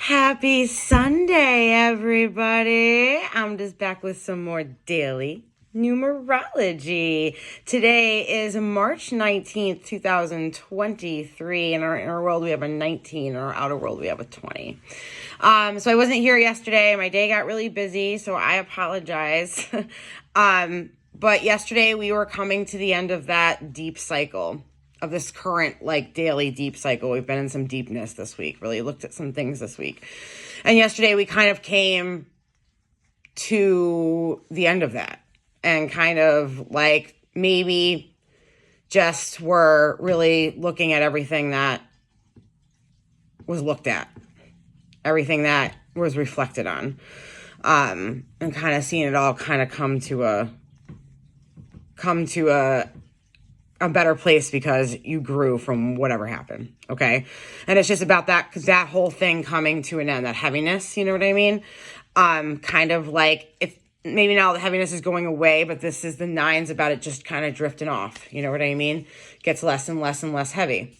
Happy Sunday, everybody. I'm just back with some more daily numerology. Today is March 19th, 2023. In our inner world, we have a 19. In our outer world, we have a 20. So I wasn't here yesterday. My day got really busy, so I apologize. But yesterday we were coming to the end of that deep cycle. Of this current daily deep cycle. We've been in some deepness this week, really looked at some things this week. And yesterday we kind of came to the end of that and kind of maybe just were really looking at everything that was looked at, everything that was reflected on, and kind of seeing it all kind of come to a better place because you grew from whatever happened. Okay. And it's just about that, because that whole thing coming to an end, that heaviness, you know what I mean? Kind of if maybe now the heaviness is going away, but this is the 9s about it just kind of drifting off. You know what I mean? Gets less and less and less heavy.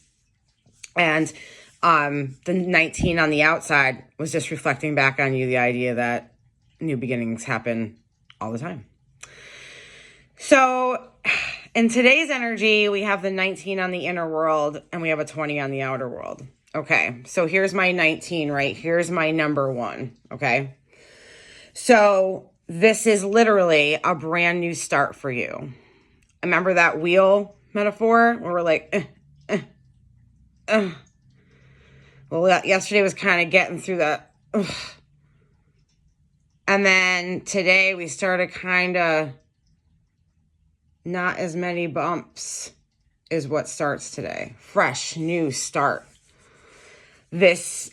And, the 19 on the outside was just reflecting back on you, the idea that new beginnings happen all the time. So in today's energy, we have the 19 on the inner world and we have a 20 on the outer world. Okay, so here's my 19, right? Here's my number 1, okay? So this is literally a brand new start for you. Remember that wheel metaphor where we're like, Well, yesterday was kind of getting through that. And then today we started kind of not as many bumps is what starts today. Fresh, new start. This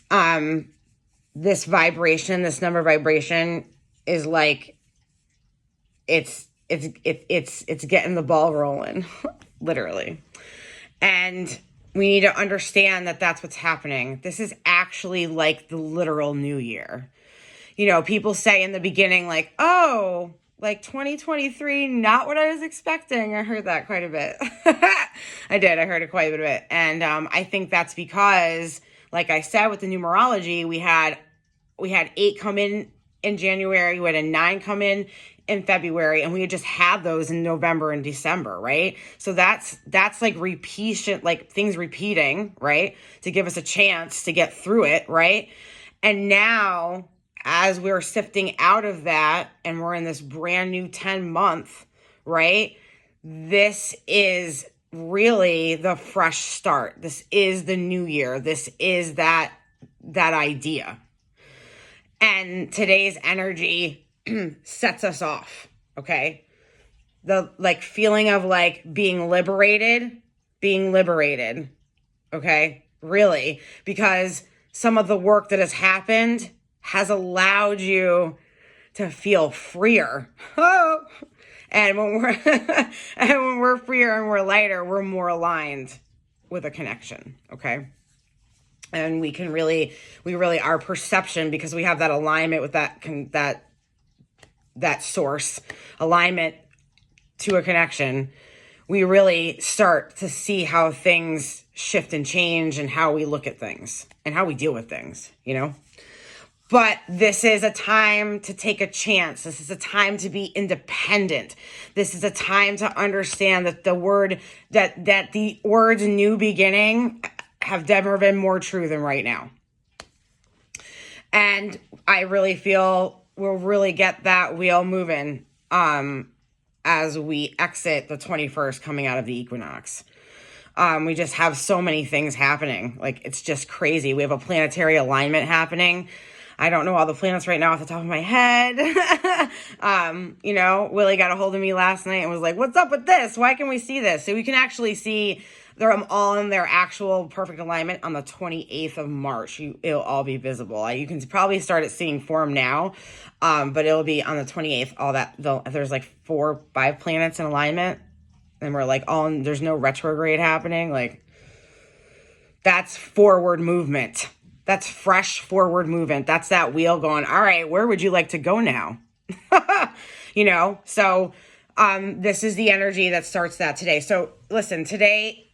vibration, this number vibration is it's getting the ball rolling, literally. And we need to understand that that's what's happening. This is actually the literal new year. You know, people say in the beginning, 2023, not what I was expecting. I heard that quite a bit. I did. I heard it quite a bit. And I think that's because, like I said, with the numerology, we had 8 come in January. We had a 9 come in February, and we had just had those in November and December, right? So that's repetition, things repeating, right? To give us a chance to get through it, right? And now, as we're sifting out of that and we're in this brand new 10-month, right? This is really the fresh start. This is the new year. This is that idea. And today's energy sets us off, okay? The feeling of being liberated, okay? Really, because some of the work that has happened has allowed you to feel freer. Oh. And when we're freer and we're lighter, we're more aligned with a connection, okay? And we really, our perception, because we have that alignment with that source, alignment to a connection, we really start to see how things shift and change and how we look at things and how we deal with things, you know? But this is a time to take a chance. This is a time to be independent. This is a time to understand that the words new beginning have never been more true than right now. And I really feel we'll really get that wheel moving as we exit the 21st coming out of the equinox. We just have so many things happening. It's just crazy. We have a planetary alignment happening. I don't know all the planets right now off the top of my head. Willie got a hold of me last night and was like, what's up with this? Why can we see this? So we can actually see they're all in their actual perfect alignment on the 28th of March. It'll all be visible. You can probably start seeing form now, but it'll be on the 28th. All that, there's 4 or 5 planets in alignment, and we're there's no retrograde happening. That's forward movement. That's fresh forward movement. That's that wheel going, all right, where would you like to go now? So this is the energy that starts that today. So listen, today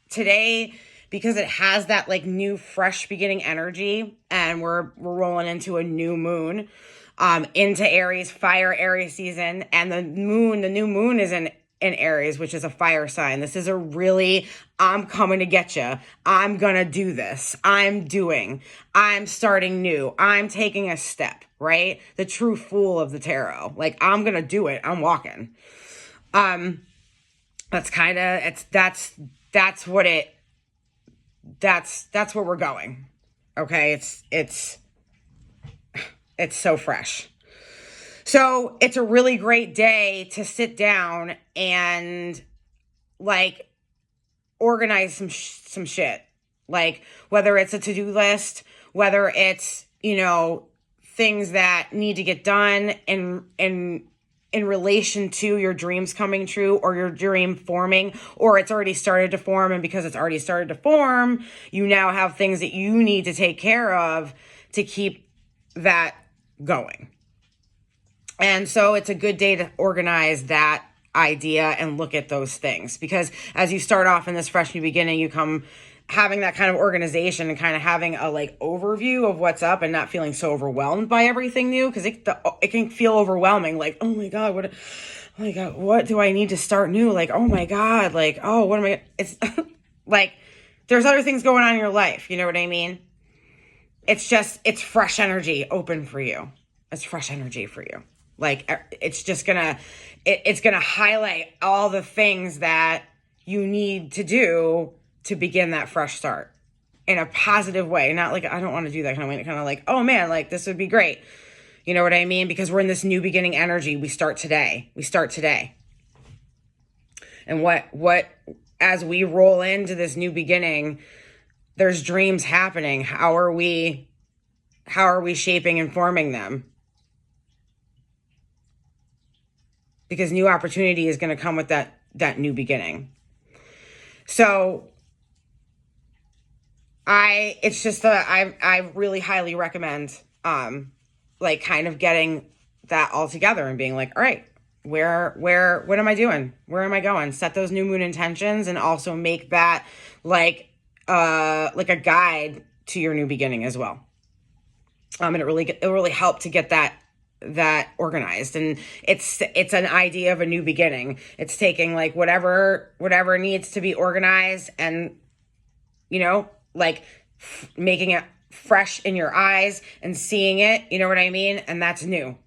because it has that like new fresh beginning energy, and we're rolling into a new moon, into Aries, fire Aries season, and the new moon is in Aries, which is a fire sign. This is a really, I'm coming to get you. I'm gonna do this. I'm starting new. I'm taking a step, right? The true fool of the tarot. Like, I'm gonna do it. I'm walking. That's kind of, that's where we're going. Okay. It's so fresh. So it's a really great day to sit down and like organize some shit. Like, whether it's a to-do list, whether it's, things that need to get done in relation to your dreams coming true, or your dream forming, or it's already started to form. And because it's already started to form, you now have things that you need to take care of to keep that going. And so it's a good day to organize that idea and look at those things, because as you start off in this fresh new beginning, you come having that kind of organization and kind of having a like overview of what's up, and not feeling so overwhelmed by everything new, because it can feel overwhelming. Like, oh my God, what do I need to start new? Like, oh my God, like, oh, what am I? It's like, there's other things going on in your life. You know what I mean? It's fresh energy open for you. It's fresh energy for you. Like, it's just it's gonna highlight all the things that you need to do to begin that fresh start in a positive way. Not like, I don't want to do that kind of way. Kind of like, oh man, like, this would be great. You know what I mean? Because we're in this new beginning energy. We start today. And as we roll into this new beginning, there's dreams happening. How are we shaping and forming them? Because new opportunity is going to come with that new beginning. So I really highly recommend, like, kind of getting that all together and being like, all right, what am I doing? Where am I going? Set those new moon intentions, and also make that like a guide to your new beginning as well. And it really helped to get that organized. And it's an idea of a new beginning. It's taking like whatever needs to be organized, and like making it fresh in your eyes and seeing it, you know what I mean? And that's new.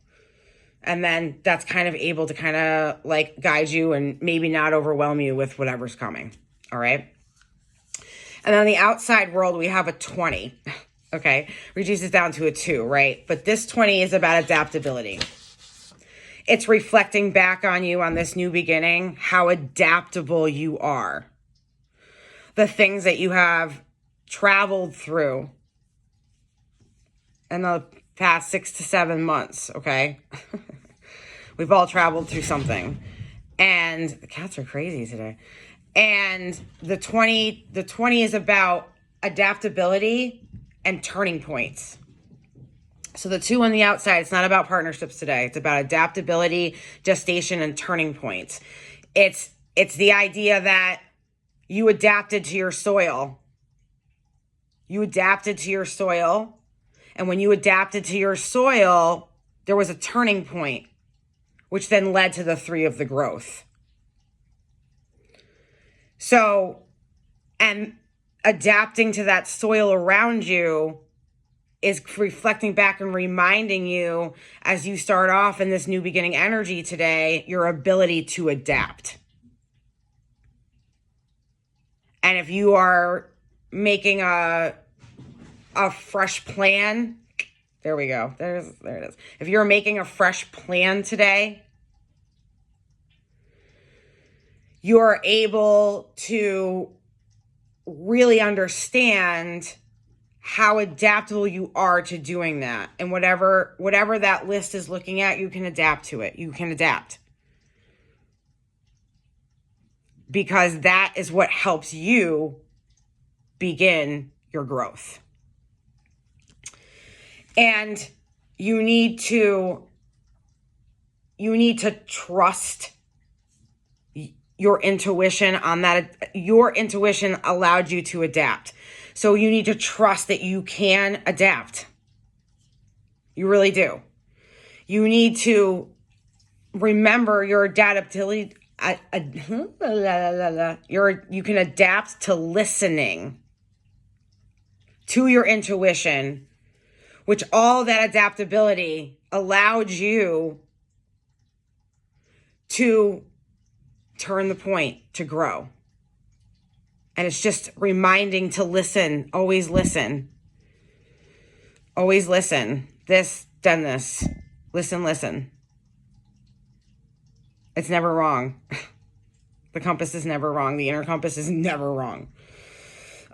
And then that's kind of able to kind of like guide you and maybe not overwhelm you with whatever's coming. All right. And on the outside world, we have a 20. Okay. Reduces down to a 2, right? But this 20 is about adaptability. It's reflecting back on you on this new beginning, how adaptable you are. The things that you have traveled through in the past 6 to 7 months, okay? We've all traveled through something. And the cats are crazy today. And the 20 is about adaptability and turning points. So the 2 on the outside, it's not about partnerships today. It's about adaptability, gestation, and turning points. It's the idea that you adapted to your soil. You adapted to your soil. And when you adapted to your soil, there was a turning point, which then led to the 3 of the growth. So, and adapting to that soil around you is reflecting back and reminding you, as you start off in this new beginning energy today, your ability to adapt. And if you are making a fresh plan, there we go. There it is. If you're making a fresh plan today, you're able to really understand how adaptable you are to doing that. And whatever that list is looking at, you can adapt to it. You can adapt. Because that is what helps you begin your growth. And you need to trust your intuition on that. Your intuition allowed you to adapt. So you need to trust that you can adapt. You really do. You need to remember your adaptability. You can adapt to listening to your intuition, which all that adaptability allowed you to turn the point, to grow. And it's just reminding to listen, always listen. Always listen. This, done this. Listen, listen. It's never wrong. The compass is never wrong. The inner compass is never wrong.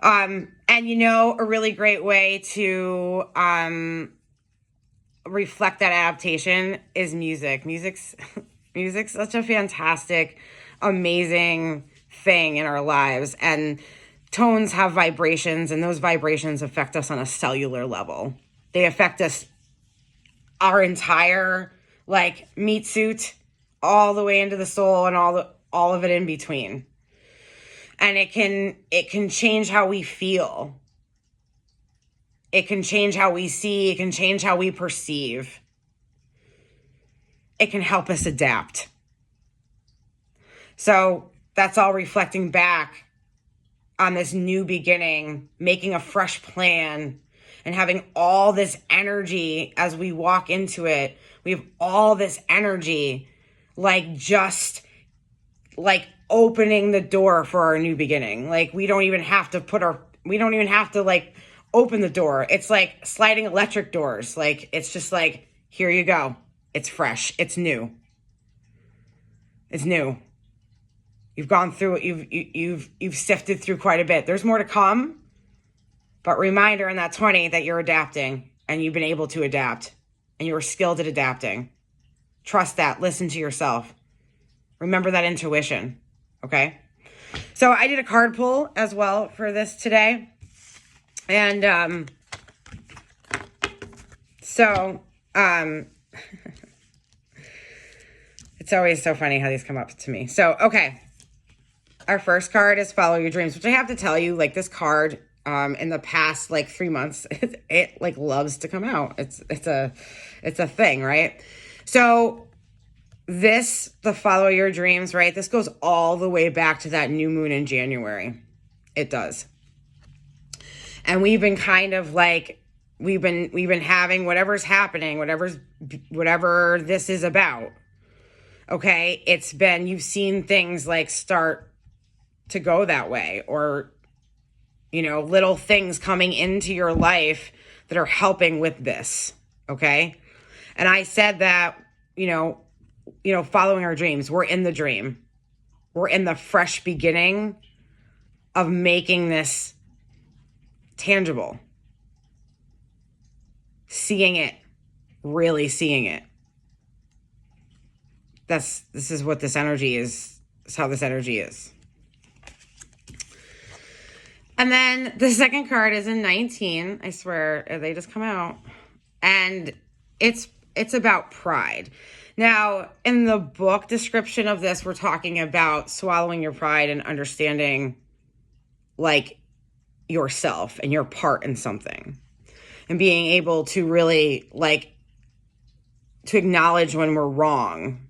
And a really great way to reflect that adaptation is music. Music's such a fantastic, amazing thing in our lives. And tones have vibrations, and those vibrations affect us on a cellular level. They affect us, our entire meat suit, all the way into the soul, and all of it in between. And it can change how we feel. It can change how we see. It can change how we perceive. It can help us adapt. So that's all reflecting back on this new beginning, making a fresh plan, and having all this energy as we walk into it. We have all this energy, just opening the door for our new beginning. We don't even have to open the door. It's like sliding electric doors. It's just here you go. It's fresh. It's new. It's new. You've gone through it. You've sifted through quite a bit. There's more to come. But reminder in that 20 that you're adapting, and you've been able to adapt, and you're skilled at adapting. Trust that. Listen to yourself. Remember that intuition. Okay? So I did a card pull as well for this today. And it's always so funny how these come up to me. So, okay. Our first card is Follow Your Dreams, which I have to tell you, this card in the past 3 months, it loves to come out. It's a thing, right? So the Follow Your Dreams, right? This goes all the way back to that new moon in January. It does. And we've been kind of we've been having whatever's happening, whatever this is about. Okay. You've seen things start to go that way, or, little things coming into your life that are helping with this. Okay. And I said that, following our dreams, we're in the dream. We're in the fresh beginning of making this tangible. Seeing it, really seeing it. This is what this energy is. This is how this energy is. And then the second card is in 19. I swear, they just come out. And it's about pride. Now, in the book description of this, we're talking about swallowing your pride and understanding yourself and your part in something, and being able to really to acknowledge when we're wrong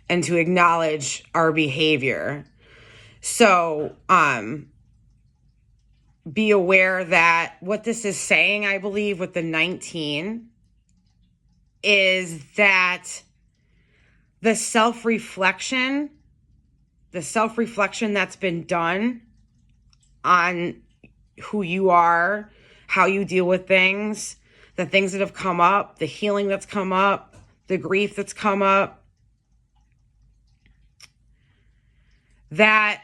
and to acknowledge our behavior. So, be aware that what this is saying, I believe, with the 19 is that the self-reflection that's been done on who you are, how you deal with things, the things that have come up, the healing that's come up, the grief that's come up, that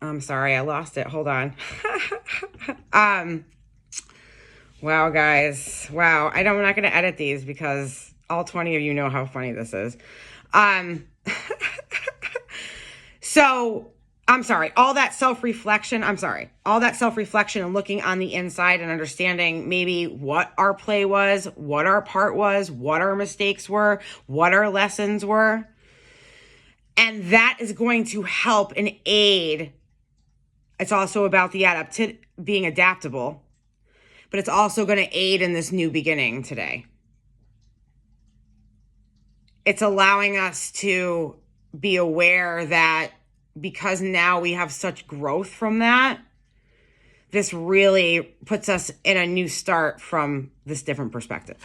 I'm sorry, I lost it. Hold on. Wow, guys. Wow. I'm not going to edit these because all 20 of you know how funny this is. So all that self-reflection, all that self-reflection and looking on the inside and understanding maybe what our play was, what our part was, what our mistakes were, what our lessons were. And that is going to help and aid. It's also about the being adaptable, but it's also going to aid in this new beginning today. It's allowing us to be aware that because now we have such growth from that, this really puts us in a new start from this different perspective.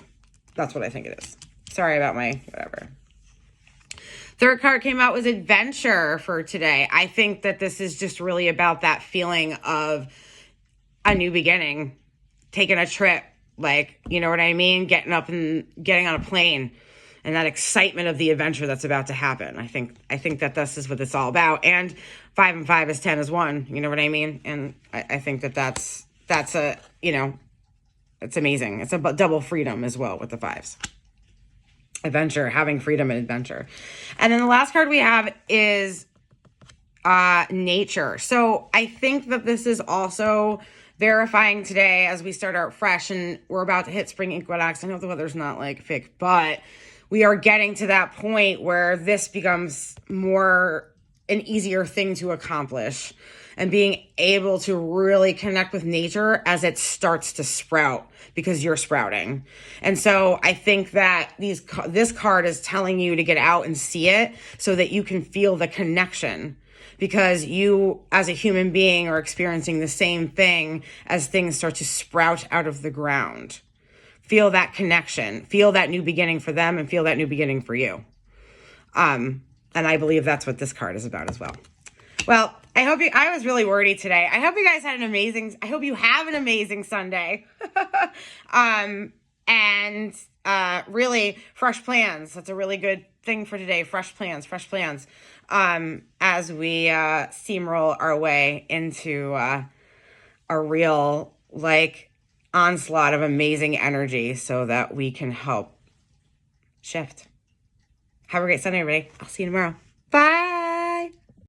That's what I think it is. Sorry about my whatever. Third card came out was adventure for today. I think that this is just really about that feeling of a new beginning, taking a trip, like, you know what I mean? Getting up and getting on a plane. And that excitement of the adventure that's about to happen. I think that this is what it's all about. And 5 and 5 is 10 is 1. You know what I mean? And I think that that's a, you know, it's amazing. It's about double freedom as well with the 5s. Adventure, having freedom and adventure. And then the last card we have is nature. So I think that this is also verifying today as we start out fresh and we're about to hit spring equinox. I know the weather's not like fake, but we are getting to that point where this becomes more an easier thing to accomplish and being able to really connect with nature as it starts to sprout because you're sprouting. And so I think that this card is telling you to get out and see it so that you can feel the connection, because you as a human being are experiencing the same thing as things start to sprout out of the ground. Feel that connection, feel that new beginning for them, and feel that new beginning for you. And I believe that's what this card is about as well. Well, I was really wordy today. I hope you guys had I hope you have an amazing Sunday. Really fresh plans. That's a really good thing for today. Fresh plans. As we steamroll our way into a real, onslaught of amazing energy so that we can help shift. Have a great Sunday, everybody. I'll see you tomorrow.